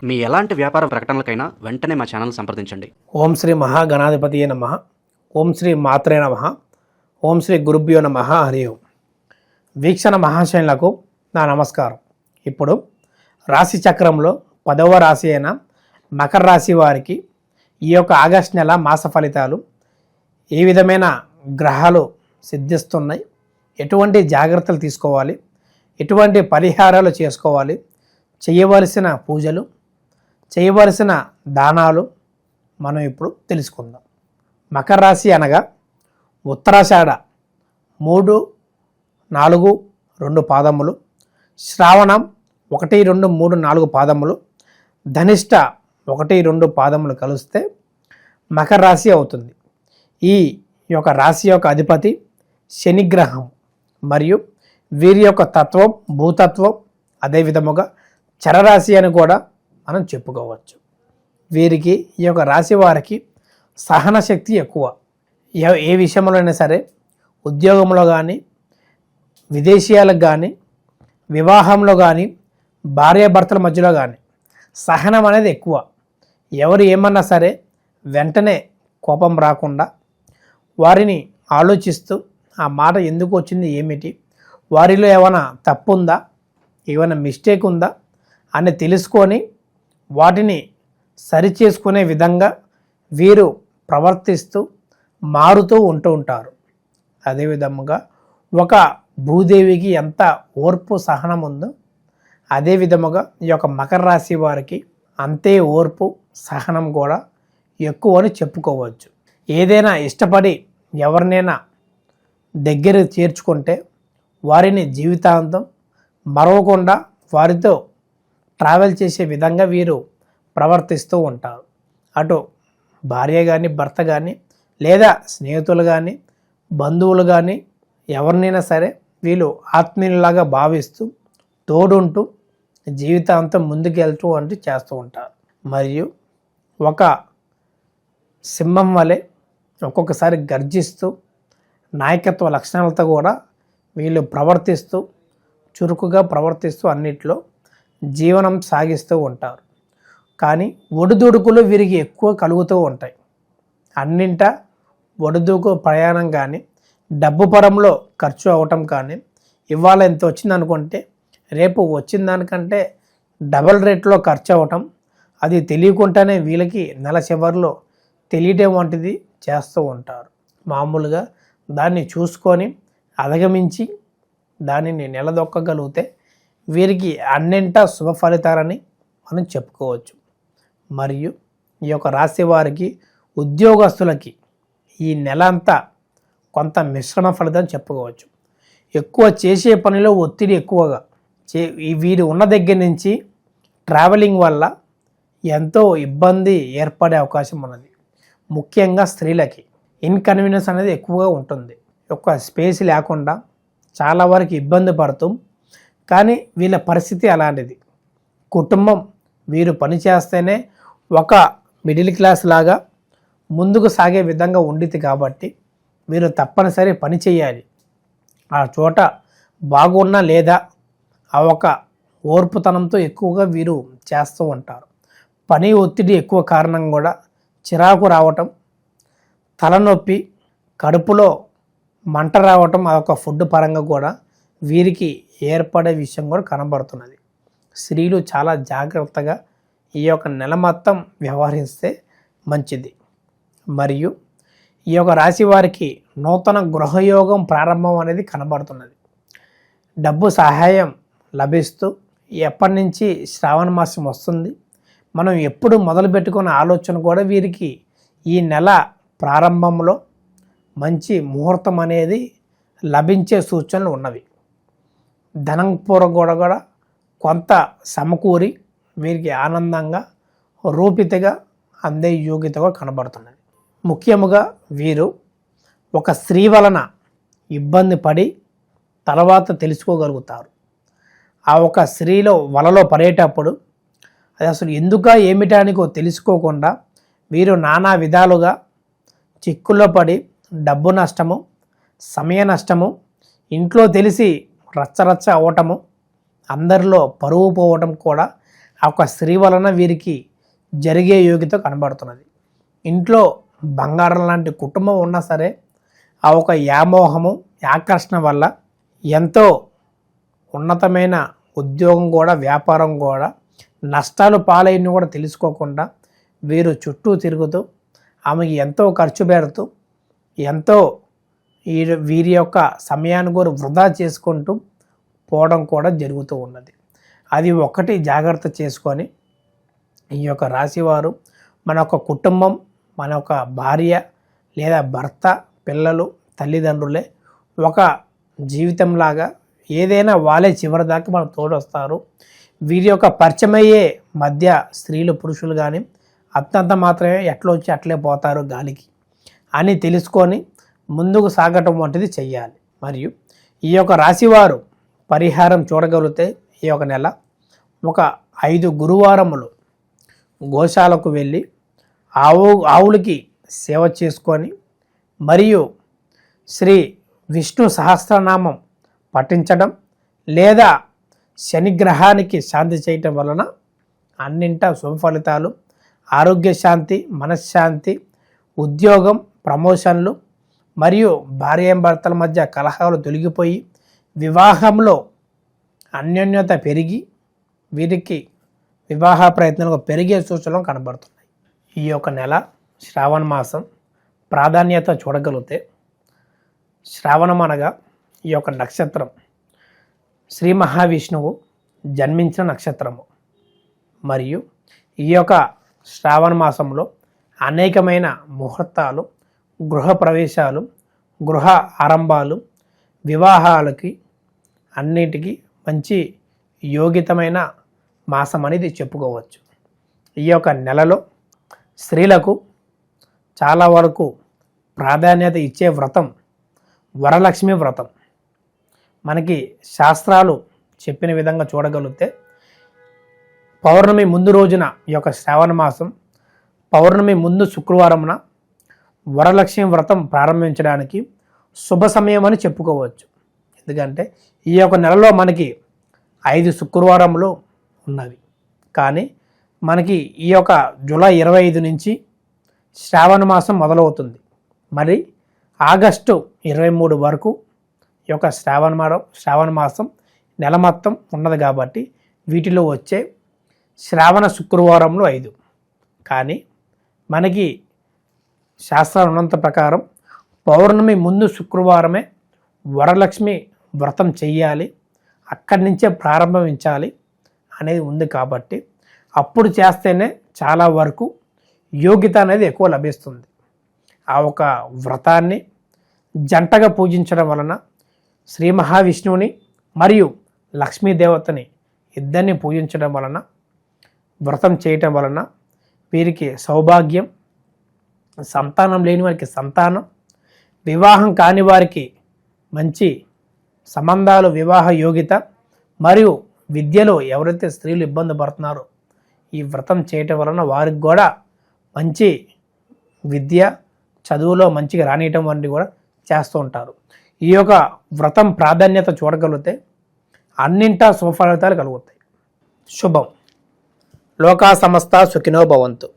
మీ ఎలాంటి వ్యాపార ప్రకటనలకైనా వెంటనే మా ఛానల్ సంప్రదించండి. ఓం శ్రీ మహాగణాధిపతియే నమః. ఓం శ్రీ మాత్రే నమః. ఓం శ్రీ గురుభ్యో నమః. హరి ఓం. వీక్షణ మహాశయులకు నా నమస్కారం. ఇప్పుడు రాశి చక్రంలో 10వ రాశి అయిన మకర రాశి వారికి ఈ యొక్క ఆగస్టు నెల మాస ఫలితాలు ఏ విధమైన గ్రహాలు సిద్ధిస్తున్నాయి, ఎటువంటి జాగ్రత్తలు తీసుకోవాలి, ఎటువంటి పరిహారాలు చేసుకోవాలి, చేయవలసిన పూజలు, చేయవలసిన దానాలు మనం ఇప్పుడు తెలుసుకుందాం. మకర రాశి అనగా ఉత్తరాషాఢ 3, 4, 2 పాదములు, శ్రావణం 1, 2, 3, 4 పాదములు, ధనిష్ట 1, 2 పాదములు కలిస్తే మకర రాశి అవుతుంది. ఈ యొక్క రాశి యొక్క అధిపతి శనిగ్రహం మరియు వీరి యొక్క తత్వం భూతత్వం, అదేవిధముగా చరరాశి అని కూడా మనం చెప్పుకోవచ్చు. వీరికి ఈ యొక్క రాశి వారికి సహన శక్తి ఎక్కువ. ఏ విషయంలోనైనా సరే, ఉద్యోగంలో కానీ, విదేశీయాలకు కానీ, వివాహంలో కానీ, భార్యాభర్తల మధ్యలో కానీ సహనం అనేది ఎక్కువ. ఎవరు ఏమన్నా సరే వెంటనే కోపం రాకుండా వారిని ఆలోచిస్తూ ఆ మాట ఎందుకు వచ్చింది, ఏమిటి, వారిలో ఏమైనా తప్పు ఉందా, ఏమైనా మిస్టేక్ ఉందా అని తెలుసుకొని వాటిని సరిచేసుకునే విధంగా వీరు ప్రవర్తిస్తూ మారుతూ ఉంటారు. అదేవిధముగా ఒక భూదేవికి ఎంత ఓర్పు సహనం ఉందో, అదేవిధముగా ఈ యొక్క మకర రాశి వారికి అంతే ఓర్పు సహనం కూడా ఎక్కువ అని చెప్పుకోవచ్చు. ఏదైనా ఇష్టపడి ఎవరినైనా దగ్గర చేర్చుకుంటే వారిని జీవితాంతం మరవకుండా వారితో ట్రావెల్ చేసే విధంగా వీరు ప్రవర్తిస్తూ ఉంటారు. అటు భార్య కానీ, భర్త కానీ, లేదా స్నేహితులు కానీ, బంధువులు కానీ, ఎవరినైనా సరే వీళ్ళు ఆత్మీయులాగా భావిస్తూ తోడుంటూ జీవితాంతం ముందుకెళ్తూ అంటూ చేస్తూ ఉంటారు. మరియు ఒక సింహం వలె ఒక్కొక్కసారి గర్జిస్తూ నాయకత్వ లక్షణాలతో కూడా వీళ్ళు ప్రవర్తిస్తూ చురుకుగా ప్రవర్తిస్తూ అన్నిట్లో జీవనం సాగిస్తూ ఉంటారు. కానీ ఒడిదుడుకులు వీరికి ఎక్కువ కలుగుతూ ఉంటాయి. అన్నింట ఒడిదుడుకు ప్రయాణం కానీ, డబ్బు పరంలో ఖర్చు అవ్వటం కానీ, ఇవాళ ఎంత వచ్చింది అనుకుంటే రేపు వచ్చిన దానికంటే డబల్ రేట్లో ఖర్చు అవ్వటం, అది తెలియకుండానే వీళ్ళకి నెల చివరిలో తెలియటం వంటిది చేస్తూ ఉంటారు. మామూలుగా దాన్ని చూసుకొని అధిగమించి దానిని నిలదొక్కగలిగితే వీరికి అన్నింటా శుభ ఫలితాలని మనం చెప్పుకోవచ్చు. మరియు ఈ యొక్క రాశి వారికి ఉద్యోగస్తులకి ఈ నెల అంతా కొంత మిశ్రమ ఫలితం చెప్పుకోవచ్చు. ఎక్కువ చేసే పనిలో ఒత్తిడి ఎక్కువగా వీరు ఉన్న దగ్గర నుంచి ట్రావెలింగ్ వల్ల ఎంతో ఇబ్బంది ఏర్పడే అవకాశం ఉన్నది. ముఖ్యంగా స్త్రీలకి ఇన్కన్వీనియన్స్ అనేది ఎక్కువగా ఉంటుంది. ఒక స్పేస్ లేకుండా చాలా వరకు ఇబ్బంది పడుతూ, కానీ వీళ్ళ పరిస్థితి అలాంటిది. కుటుంబం వీరు పని చేస్తేనే ఒక మిడిల్ క్లాస్ లాగా ముందుకు సాగే విధంగా ఉండిద్ది. కాబట్టి వీరు తప్పనిసరి పని చేయాలి. ఆ చోట బాగున్నా లేదా ఆ ఒక ఓర్పుతనంతో ఎక్కువగా వీరు చేస్తూ ఉంటారు. పని ఒత్తిడి ఎక్కువ కారణం కూడా చిరాకు రావటం, తలనొప్పి, కడుపులో మంట రావటం, అదొక ఫుడ్ పరంగా కూడా వీరికి ఏర్పడే విషయం కూడా కనబడుతున్నది. స్త్రీలు చాలా జాగ్రత్తగా ఈ యొక్క నెల మొత్తం వ్యవహరిస్తే మంచిది. మరియు ఈ యొక్క రాశి వారికి నూతన గృహయోగం ప్రారంభం అనేది కనబడుతున్నది. డబ్బు సహాయం లభిస్తూ ఎప్పటి నుంచి శ్రావణ మాసం వస్తుంది, మనం ఎప్పుడు మొదలు పెట్టుకున్న ఆలోచన కూడా వీరికి ఈ నెల ప్రారంభంలో మంచి ముహూర్తం అనేది లభించే సూచనలు ఉన్నవి. ధనం కూడా కొంత సమకూరి వీరికి ఆనందంగా రూపితగా అందే యోగ్యతగా కనబడుతున్నది. ముఖ్యముగా వీరు ఒక స్త్రీ వలన ఇబ్బంది పడి తర్వాత తెలుసుకోగలుగుతారు. ఆ ఒక స్త్రీలో వలలో పడేటప్పుడు అది అసలు ఎందుక ఏమిటానికో తెలుసుకోకుండా వీరు నానా విధాలుగా చిక్కుల్లో పడి డబ్బు నష్టము, సమయ నష్టము, ఇంట్లో తెలిసి రచ్చరచ్చ అవ్వటము, అందరిలో పరువు పోవటం కూడా ఆ ఒక స్త్రీ వలన వీరికి జరిగే యోగ్యత కనబడుతున్నది. ఇంట్లో బంగారం లాంటి కుటుంబం ఉన్నా సరే ఆ ఒక వ్యామోహము ఆకర్షణ వల్ల ఎంతో ఉన్నతమైన ఉద్యోగం కూడా వ్యాపారం కూడా నష్టాలు పాలైన కూడా తెలుసుకోకుండా వీరు చుట్టూ తిరుగుతూ ఆమెకి ఎంతో ఖర్చు పెడుతూ ఎంతో వీరి యొక్క సమయాన్ని కూడా వృధా చేసుకుంటూ పోవడం కూడా జరుగుతూ ఉన్నది. అది ఒక్కటి జాగ్రత్త చేసుకొని ఈ యొక్క రాశివారు మన యొక్క కుటుంబం, మన యొక్క భార్య లేదా భర్త, పిల్లలు, తల్లిదండ్రులే ఒక జీవితంలాగా ఏదైనా వాళ్ళే చివరి దాకా మనకు తోడొస్తారు. వీరి యొక్క పరిచయమయ్యే మధ్య స్త్రీలు పురుషులు కానీ అంతంత మాత్రమే ఎట్లా వచ్చి అట్లే పోతారు గాలికి అని తెలుసుకొని ముందుకు సాగటం వంటిది చెయ్యాలి. మరియు ఈ యొక్క రాశివారు పరిహారం చూడగలిగితే ఈ యొక్క నెల ఒక 5 గురువారములు గోశాలకు వెళ్ళి ఆవులకి సేవ చేసుకొని మరియు శ్రీ విష్ణు సహస్రనామం పఠించడం లేదా శనిగ్రహానికి శాంతి చేయటం వలన అన్నింటా శుభ ఫలితాలు, ఆరోగ్య శాంతి, మనశ్శాంతి, ఉద్యోగం, ప్రమోషన్లు మరియు భార్యాభర్తల మధ్య కలహాలు తొలగిపోయి వివాహంలో అన్యోన్యత పెరిగి వీరికి వివాహ ప్రయత్నాలు పెరిగే సూచనలు కనబడుతున్నాయి. ఈ యొక్క నెల శ్రావణ మాసం ప్రాధాన్యత చూడగలిగితే శ్రావణం అనగా ఈ యొక్క నక్షత్రం శ్రీ మహావిష్ణువు జన్మించిన నక్షత్రము. మరియు ఈ యొక్క శ్రావణ మాసంలో అనేకమైన ముహూర్తాలు, గృహ ప్రవేశాలు, గృహ ఆరంభాలు, వివాహాలకి అన్నిటికీ మంచి యోగితమైన మాసం అనేది చెప్పుకోవచ్చు. ఈ యొక్క నెలలో స్త్రీలకు చాలా వరకు ప్రాధాన్యత ఇచ్చే వ్రతం వరలక్ష్మి వ్రతం. మనకి శాస్త్రాలు చెప్పిన విధంగా చూడగలిగితే పౌర్ణమి ముందు రోజున ఈ యొక్క శ్రావణ మాసం పౌర్ణమి ముందు శుక్రవారమున వరలక్ష్మి వ్రతం ప్రారంభించడానికి శుభ సమయం అని చెప్పుకోవచ్చు. ఎందుకంటే ఈ యొక్క నెలలో మనకి 5 శుక్రవారములు ఉన్నవి. కానీ మనకి ఈ యొక్క జూలై 25 నుంచి శ్రావణ మాసం మొదలవుతుంది. మరి ఆగస్టు 23 వరకు ఈ యొక్క శ్రావణ మాసం నెల మొత్తం ఉన్నది. కాబట్టి వీటిలో వచ్చే శ్రావణ శుక్రవారంలో 5. కానీ మనకి శాస్త్రాలు ఉన్నంత ప్రకారం పౌర్ణమి ముందు శుక్రవారమే వరలక్ష్మి వ్రతం చెయ్యాలి, అక్కడి నుంచే ప్రారంభించాలి అనేది ఉంది. కాబట్టి అప్పుడు చేస్తేనే చాలా వరకు యోగ్యత అనేది ఎక్కువ లభిస్తుంది. ఆ ఒక వ్రతాన్ని జంటగా పూజించడం వలన శ్రీ మహావిష్ణువుని మరియు లక్ష్మీదేవతని ఇద్దరిని పూజించడం వలన వ్రతం చేయటం వలన వీరికి సౌభాగ్యం, సంతానం లేని వారికి సంతానం, వివాహం కాని వారికి మంచి సంబంధాలు, వివాహ యోగ్యత మరియు విద్యలో ఎవరైతే స్త్రీలు ఇబ్బంది పడుతున్నారో ఈ వ్రతం చేయటం వలన వారికి కూడా మంచి విద్య, చదువులో మంచిగా రానియటం వంటివి కూడా చేస్తూ ఉంటారు. ఈ యొక్క వ్రతం ప్రాధాన్యత చూడగలిగితే అన్నింటా శుభఫలితాలు కలుగుతాయి. శుభం. లోకా సమస్త సుఖినో భవంతు.